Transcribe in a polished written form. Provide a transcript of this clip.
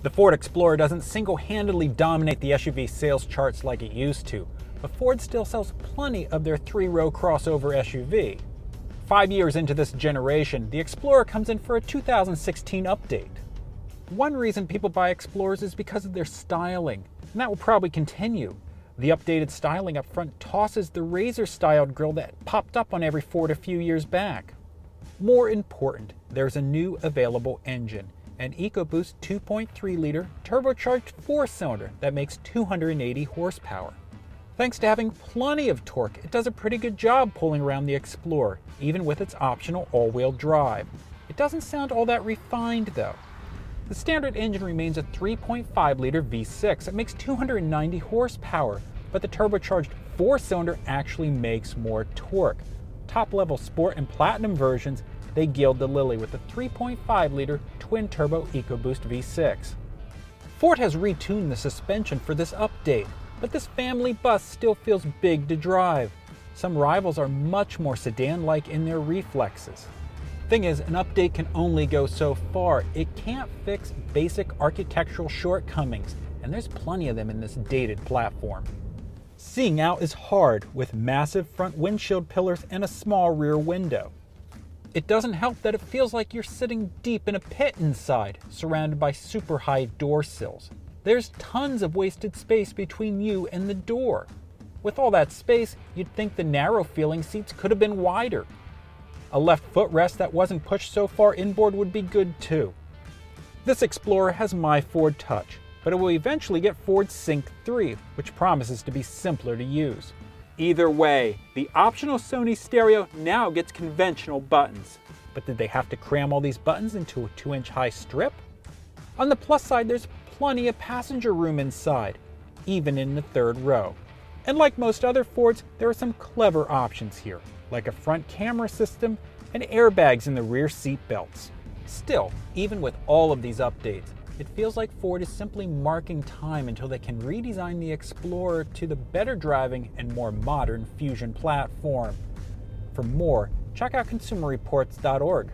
The Ford Explorer doesn't single-handedly dominate the SUV sales charts like it used to, but Ford still sells plenty of their three-row crossover SUV. 5 years into this generation, the Explorer comes in for a 2016 update. One reason people buy Explorers is because of their styling, and that will probably continue. The updated styling up front tosses the razor-styled grille that popped up on every Ford a few years back. More important, there's a new available engine, an EcoBoost 2.3-liter turbocharged 4-cylinder that makes 280 horsepower. Thanks to having plenty of torque, it does a pretty good job pulling around the Explorer, even with its optional all-wheel drive. It doesn't sound all that refined though. The standard engine remains a 3.5-liter V6 that makes 290 horsepower, but the turbocharged 4-cylinder actually makes more torque. Top-level Sport and Platinum versions, they gild the lily with the 3.5-liter twin-turbo EcoBoost V6. Ford has retuned the suspension for this update, but this family bus still feels big to drive. Some rivals are much more sedan-like in their reflexes. Thing is, an update can only go so far. It can't fix basic architectural shortcomings, and there's plenty of them in this dated platform. Seeing out is hard with massive front windshield pillars and a small rear window. It doesn't help that it feels like you're sitting deep in a pit inside, surrounded by super high door sills. There's tons of wasted space between you and the door. With all that space, you'd think the narrow feeling seats could have been wider. A left footrest that wasn't pushed so far inboard would be good too. This Explorer has my Ford Touch, but it will eventually get Ford Sync 3, which promises to be simpler to use. Either way, the optional Sony stereo now gets conventional buttons. But did they have to cram all these buttons into a 2-inch high strip? On the plus side, there's plenty of passenger room inside, even in the third row. And like most other Fords, there are some clever options here, like a front camera system and airbags in the rear seat belts. Still, even with all of these updates, it feels like Ford is simply marking time until they can redesign the Explorer to the better driving and more modern Fusion platform. For more, check out consumerreports.org.